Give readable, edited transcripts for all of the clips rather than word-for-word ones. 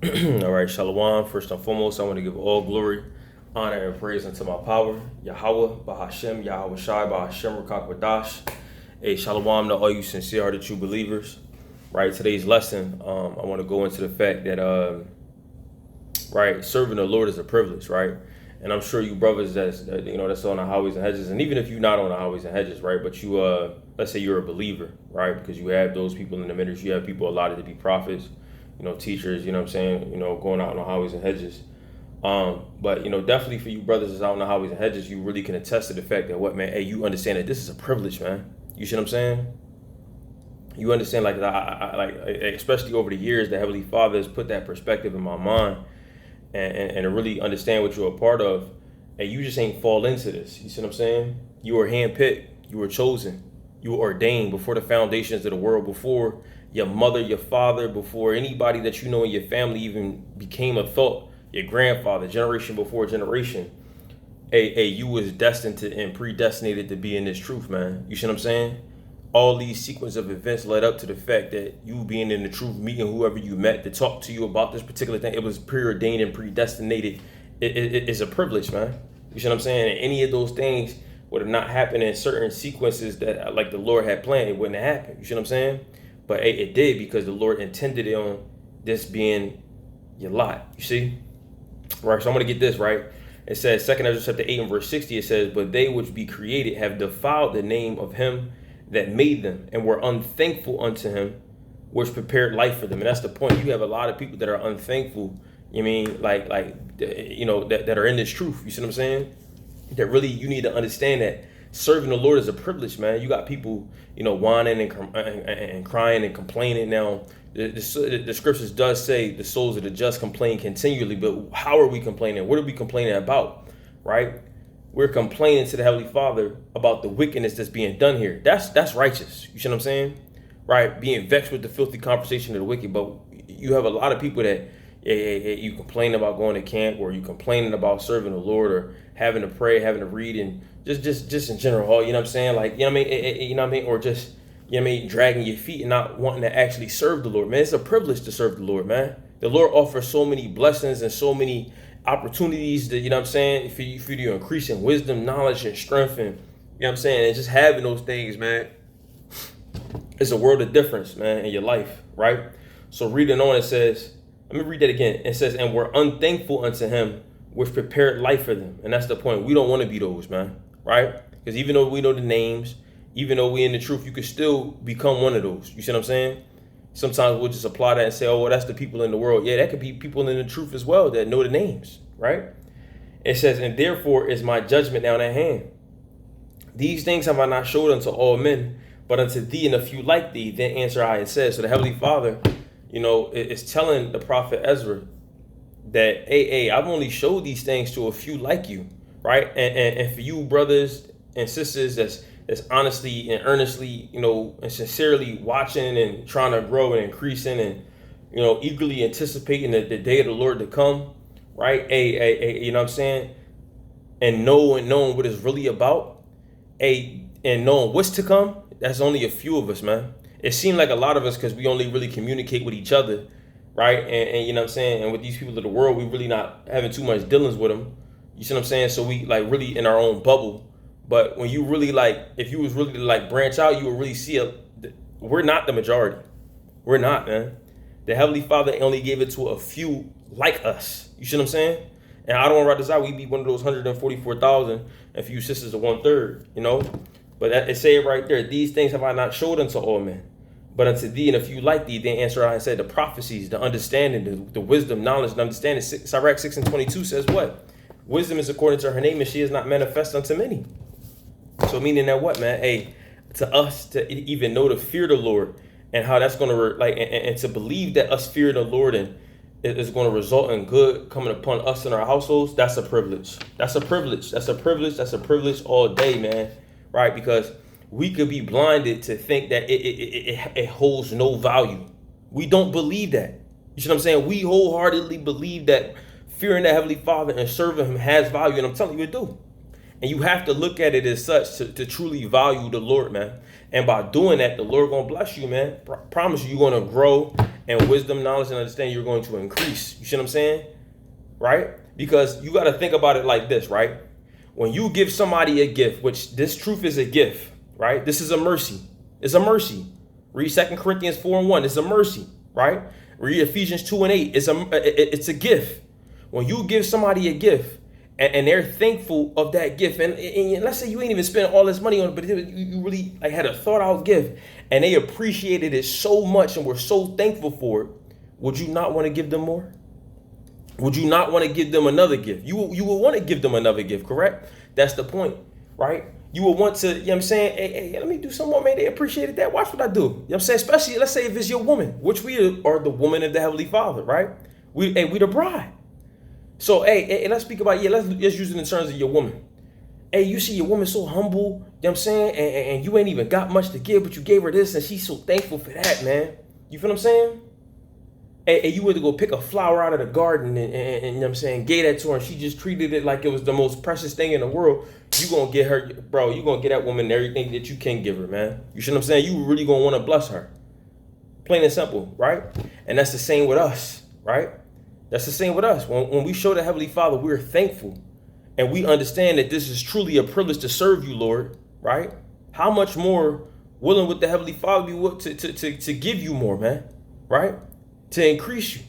All right, Shalom. First and foremost, I want to give all glory, honor, and praise unto my power, Yahweh, Bahashem, Yahweh Shai, Bahashem, Rakak Wadash. Hey, Shalom to all you sincere hearted true believers. Right, today's lesson, I want to go into the fact that, right, serving the Lord is a privilege, right? And I'm sure you brothers that's on the highways and hedges, and even if you're not on the highways and hedges, right, but you, let's say you're a believer, right, because you have those people in the ministry, you have people allotted to be prophets, teachers, what I'm saying, going out on the highways and hedges. But definitely for you brothers that's out on the highways and hedges, you really can attest to the fact that what, man, hey, you understand that this is a privilege, man. You see what I'm saying? You understand, like, especially over the years, the Heavenly Father has put that perspective in my mind, and to really understand what you're a part of, and you just ain't fall into this. You see what I'm saying? You were handpicked, you were chosen, you were ordained before the foundations of the world, before your mother, your father, before anybody that you know in your family even became a thought, your grandfather, generation before generation. Hey, you was destined to and predestinated to be in this truth, man. You see what I'm saying? All these sequence of events led up to the fact that you being in the truth, meeting whoever you met to talk to you about this particular thing, it was preordained and predestinated. It's a privilege, man. You see what I'm saying? And any of those things would have not happened in certain sequences that, like, the Lord had planned, it wouldn't have happened. You see what I'm saying? But hey, it did, because the Lord intended it on this being your lot. You see? Right, so I'm going to get this right. It says, 2 Ezra chapter 8 and verse 60, it says, "But they which be created have defiled the name of him that made them, and were unthankful unto him, which prepared life for them." And that's the point. You have a lot of people that are unthankful. You mean, that are in this truth. You see what I'm saying? That really, you need to understand that serving the Lord is a privilege, man. You got people, whining and crying and complaining. Now, the scriptures does say the souls of the just complain continually, but how are we complaining? What are we complaining about, right? We're complaining to the Heavenly Father about the wickedness that's being done here. That's righteous. You see what I'm saying? Right? Being vexed with the filthy conversation of the wicked. But you have a lot of people that you complain about going to camp, or you complaining about serving the Lord, or having to pray, having to read, and just in general, you know what I'm saying? Like, or just, dragging your feet and not wanting to actually serve the Lord, man. It's a privilege to serve the Lord, man. The Lord offers so many blessings and so many opportunities that, for you to increase in wisdom, knowledge, and strength, and and just having those things, man, it's a world of difference, man, in your life, right? So reading on, it says, let me read that again. It says, "And we're unthankful unto him, which prepared life for them." And that's the point. We don't want to be those, man, right? Because even though we know the names, even though we in the truth, you could still become one of those. You see what I'm saying? Sometimes we'll just apply that and say, oh, well, that's the people in the world. Yeah, that could be people in the truth as well that know the names, right? It says, "And therefore is my judgment now at hand. These things have I not showed unto all men, but unto thee and a few like thee. Then answer I and said." So the Heavenly Father, is telling the prophet Ezra that, hey, I've only showed these things to a few like you, right? And for you brothers and sisters that's honestly and earnestly, and sincerely watching and trying to grow and increasing and, eagerly anticipating the day of the Lord to come, right? You know what I'm saying? And knowing what it's really about, and knowing what's to come, that's only a few of us, man. It seemed like a lot of us, because we only really communicate with each other, right? And you know what I'm saying? And with these people of the world, we really not having too much dealings with them. You see what I'm saying? So we, like, really in our own bubble. But when you really, like, if you was really to, like, branch out, you would really see we're not the majority. We're not, man. The Heavenly Father only gave it to a few like us. You see what I'm saying? And I don't want to write this out. We be one of those 144,000, and for you sisters, a 1/3, But it say it right there. "These things have I not showed unto all men, but unto thee and a few like thee." Then answer I and said, the prophecies, the understanding, the wisdom, knowledge, and understanding. Sirach 6 and 22 says what? "Wisdom is according to her name, and she is not manifest unto many." So meaning that what, man? Hey, to us to even know to fear the Lord, and how that's going to and to believe that us fearing the Lord and it is going to result in good coming upon us and our households, that's a privilege. That's a privilege. That's a privilege. That's a privilege all day, man. Right? Because we could be blinded to think that it holds no value. We don't believe that. You see what I'm saying? We wholeheartedly believe that fearing the Heavenly Father and serving him has value, and I'm telling you it do. And you have to look at it as such to truly value the Lord, man. And by doing that, the Lord gonna bless you, man. Promise you, you're gonna grow And wisdom, knowledge, and understanding, you're going to increase. You see what I'm saying? Right? Because you got to think about it like this, right? When you give somebody a gift, which this truth is a gift, right? This is a mercy. It's a mercy. Read 2 Corinthians 4:1. It's a mercy, right? Read Ephesians 2:8. It's a gift. When you give somebody a gift and they're thankful of that gift, and let's say you ain't even spent all this money on it, but you really like had a thought out gift and they appreciated it so much and were so thankful for it, would you not want to give them more? Would you not want to give them another gift? You will want to give them another gift, correct? That's the point, right? You will want to, you know what I'm saying? Hey, let me do some more, man. They appreciated that. Watch what I do. You know what I'm saying? Especially, let's say if it's your woman, which we are the woman of the Heavenly Father, right? We the bride. So, hey, let's speak about, let's use it in terms of your woman. Hey, you see your woman so humble, you know what I'm saying? And you ain't even got much to give, but you gave her this and she's so thankful for that, man. You feel what I'm saying? Hey, you went to go pick a flower out of the garden and you know what I'm saying, gave that to her and she just treated it like it was the most precious thing in the world. You gonna get her, bro, you gonna get that woman everything that you can give her, man. You see what I'm saying? You really gonna want to bless her. Plain and simple, right? And that's the same with us, right? That's the same with us. When we show the Heavenly Father, we're thankful and we understand that this is truly a privilege to serve you, Lord, right? How much more willing would the Heavenly Father be to give you more, man, right? To increase you,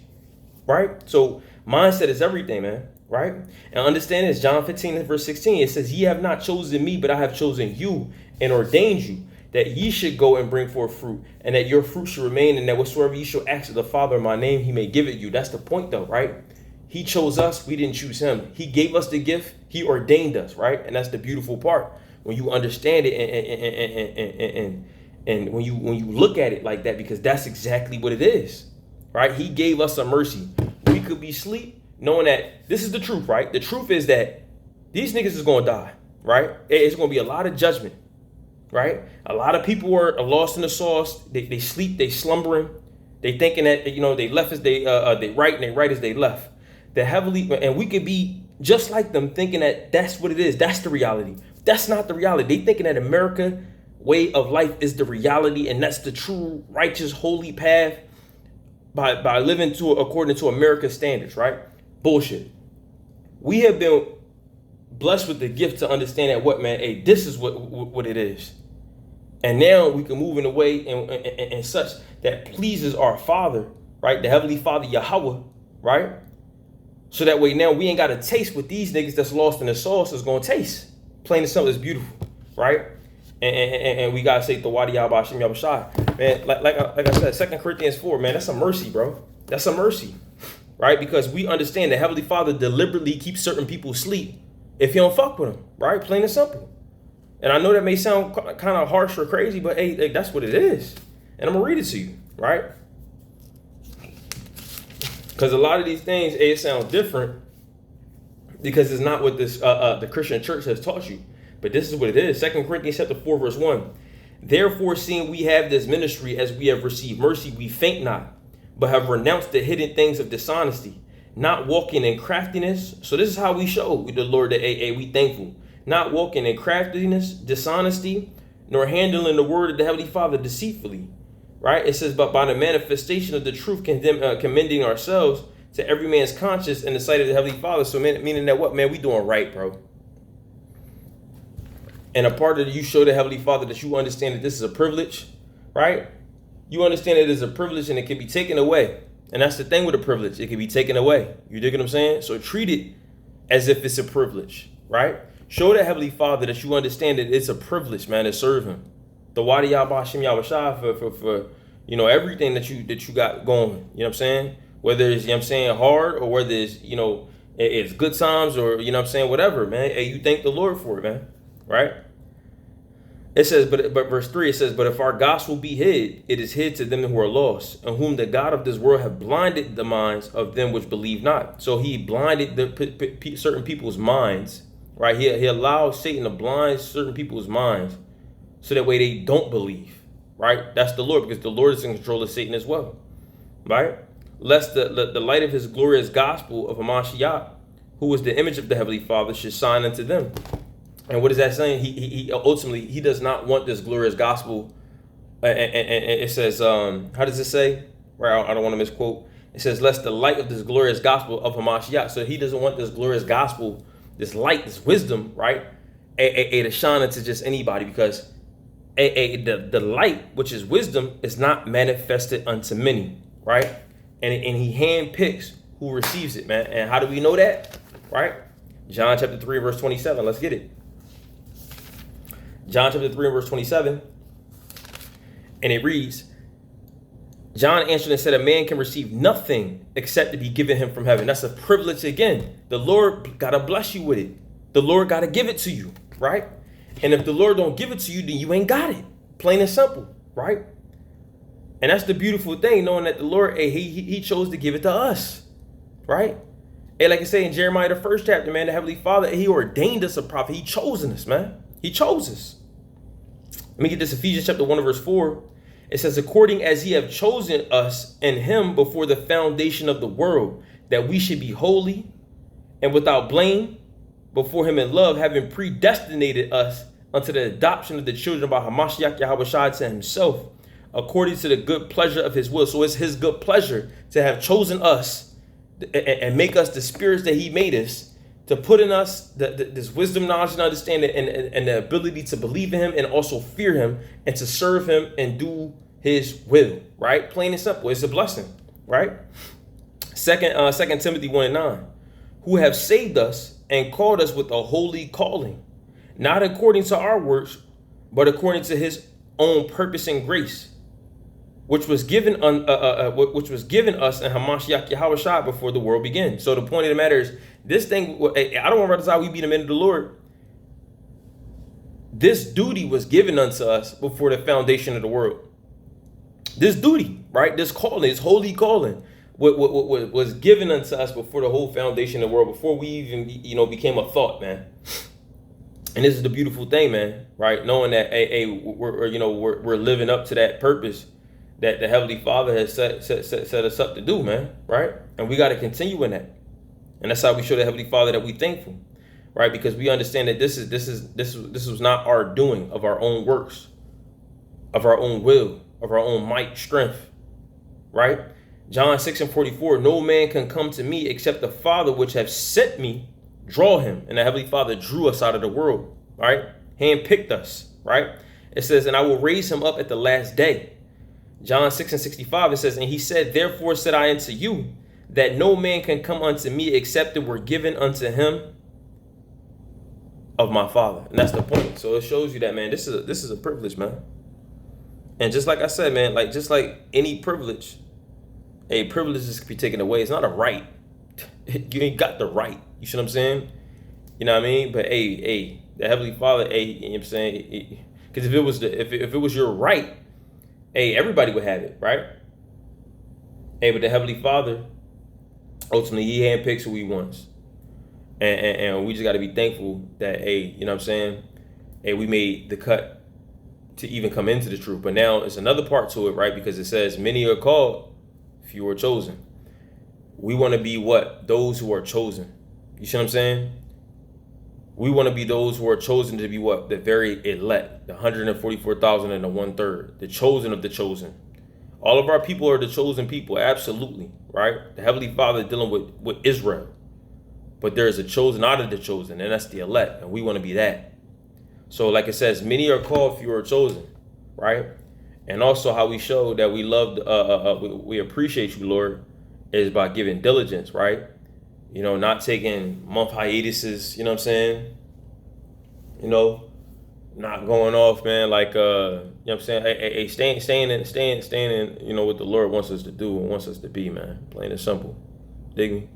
right? So mindset is everything, man, right? And understand this, John 15 verse 16, it says, ye have not chosen me, but I have chosen you and ordained you that ye should go and bring forth fruit and that your fruit should remain and that whatsoever ye shall ask of the Father in my name, he may give it you. That's the point though, right? He chose us. We didn't choose him. He gave us the gift. He ordained us, right? And that's the beautiful part. When you understand it and when you look at it like that, because that's exactly what it is. Right? He gave us a mercy. We could be asleep knowing that this is the truth, right? The truth is that these niggas is going to die, right? It's going to be a lot of judgment, right? A lot of people are lost in the sauce. They sleep, they slumbering. They thinking that, you know, they left as they right and they right as they left. The heavenly, and we could be just like them thinking that that's what it is. That's the reality. That's not the reality. They thinking that America way of life is the reality and that's the true, righteous, holy path. By living according to America's standards, right? Bullshit. We have been blessed with the gift to understand that what, man, hey, this is what it is. And now we can move in a way and such that pleases our Father, right? The Heavenly Father, Yahweh, right? So that way now we ain't got to taste what these niggas that's lost in the sauce is going to taste. Plain and simple, it's beautiful, right? And we gotta say Thawadi Yahweh Hashem Yahweh Shai. Man, like I said, 2 Corinthians 4, man, that's a mercy, bro. That's a mercy, right? Because we understand the Heavenly Father deliberately keeps certain people asleep if he don't fuck with them, right? Plain and simple. And I know that may sound kind of harsh or crazy, but hey, that's what it is. And I'm gonna read it to you, right? Because a lot of these things, it sounds different because it's not what this the Christian church has taught you. But this is what it is. 2 Corinthians chapter 4, verse 1. Therefore, seeing we have this ministry as we have received mercy, we faint not, but have renounced the hidden things of dishonesty, not walking in craftiness. So this is how we show the Lord that we thankful. Not walking in craftiness, dishonesty, nor handling the word of the Heavenly Father deceitfully. Right? It says, but by the manifestation of the truth, commending ourselves to every man's conscience in the sight of the Heavenly Father. So meaning that what, man, we doing right, bro. And a part of you show the Heavenly Father that you understand that this is a privilege, right? You understand that it is a privilege and it can be taken away. And that's the thing with a privilege. It can be taken away. You dig what I'm saying? So treat it as if it's a privilege, right? Show the Heavenly Father that you understand that it's a privilege, man, to serve him. The Wadi Yahweh Hashem Yahweh Shai for you know, everything that you got going. You know what I'm saying? Whether it's, you know what I'm saying, hard or whether it's, you know, it's good times or, you know what I'm saying, whatever, man. Hey, you thank the Lord for it, man. Right? It says, but verse 3, it says, but if our gospel be hid, it is hid to them who are lost, and whom the God of this world have blinded the minds of them which believe not. So he blinded certain people's minds, right? He allowed Satan to blind certain people's minds so that way they don't believe, right? That's the Lord, because the Lord is in control of Satan as well, right? Lest the light of his glorious gospel of Hamashiach, who is the image of the Heavenly Father, should shine unto them. And what is that saying? He ultimately, he does not want this glorious gospel. And it says, how does it say? right? I don't want to misquote. It says, lest the light of this glorious gospel of Hamashiach. So he doesn't want this glorious gospel, this light, this wisdom, right? To shine into just anybody, because the light, which is wisdom, is not manifested unto many, right? And he handpicks who receives it, man. And how do we know that? Right? John chapter 3, verse 27. Let's get it. John chapter 3, verse 27. And it reads, John answered and said, a man can receive nothing except to be given him from heaven. That's a privilege again. The Lord got to bless you with it. The Lord got to give it to you, right? And if the Lord don't give it to you, then you ain't got it. Plain and simple, right? And that's the beautiful thing, knowing that the Lord, he chose to give it to us, right? And like I say in Jeremiah, the 1st chapter, man, the Heavenly Father, he ordained us a prophet. He chosen us, man. He chose us. Let me get this, Ephesians chapter 1, verse 4. It says, according as he have chosen us in him before the foundation of the world, that we should be holy and without blame before him in love, having predestinated us unto the adoption of the children by Hamashiach Yahawashi to himself, according to the good pleasure of his will. So it's his good pleasure to have chosen us and make us the spirits that he made us, to put in us this wisdom, knowledge, and understanding, and the ability to believe in him and also fear him and to serve him and do his will, right? Plain and simple. It's a blessing, right? Second Timothy 1 and 9, who have saved us and called us with a holy calling, not according to our works, but according to his own purpose and grace, which was given us in Hamashiach Yahawashi before the world began. So the point of the matter is, this thing, I don't want to decide we be the men of the Lord. This duty was given unto us before the foundation of the world. This duty, right? This calling, this holy calling, what was given unto us before the whole foundation of the world, before we even, became a thought, man. And this is the beautiful thing, man, right? Knowing that, we're living up to that purpose that the Heavenly Father has set us up to do, man, right? And we got to continue in that. And that's how we show the Heavenly Father that we're thankful, right? Because we understand that this was not our doing of our own works, of our own will, of our own might, strength, right? John 6 and 44, no man can come to me except the Father which have sent me draw him. And the Heavenly Father drew us out of the world, right? Handpicked us, right? It says, and I will raise him up at the last day. John 6 and 65, it says, and he said, therefore said I unto you, that no man can come unto me except it were given unto him of my Father. And that's the point. So it shows you that, man, this is a privilege, man. And just like I said, man, just like any privilege, a privilege can be taken away. It's not a right. You ain't got the right. You see what I'm saying? You know what I mean? But the Heavenly Father, you know what I'm saying? Because if it was your right, everybody would have it, right? But the Heavenly Father, ultimately, he handpicks who he wants. And we just got to be thankful that, you know what I'm saying? We made the cut to even come into the truth. But now it's another part to it, right? Because it says, many are called, few are chosen. We want to be what? Those who are chosen. You see what I'm saying? We want to be those who are chosen to be what? The very elect, the 144,000 and the 1/3, the chosen of the chosen. All of our people are the chosen people, absolutely, right? The Heavenly Father is dealing with Israel. But there's a chosen out of the chosen, and that's the elect, and we want to be that. So like it says, many are called, few are chosen, right? And also how we show that we love, we appreciate you, Lord, is by giving diligence, right? Not taking month hiatuses, you know what I'm saying? Not going off, man, like, you know what I'm saying? Staying in, what the Lord wants us to do and wants us to be, man. Plain and simple. Dig me?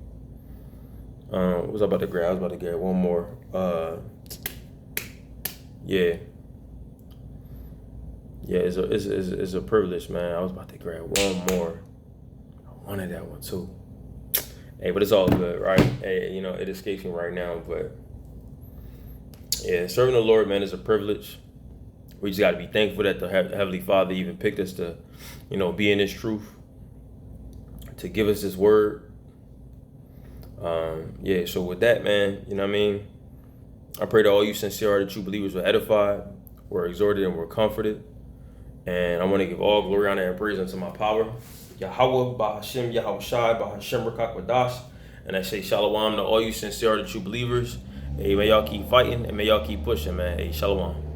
What was I about to grab? I was about to grab one more. Yeah, it's a privilege, man. I was about to grab one more. I wanted that one too. But it's all good, right? It escapes me right now, but yeah, serving the Lord, man, is a privilege. We just got to be thankful that the Heavenly Father even picked us to, be in this truth, to give us this word. So with that, man, you know what I mean? I pray that all you sincere-hearted true believers were edified, were exhorted, and were comforted. And I want to give all glory, honor, and praise unto my power, Yahweh, Bahashem, Yahweh Shai, Bahashem, Rakak Wadash. And I say shalom to all you sincere, the true believers. Hey, may y'all keep fighting and may y'all keep pushing, man. Hey, shalom.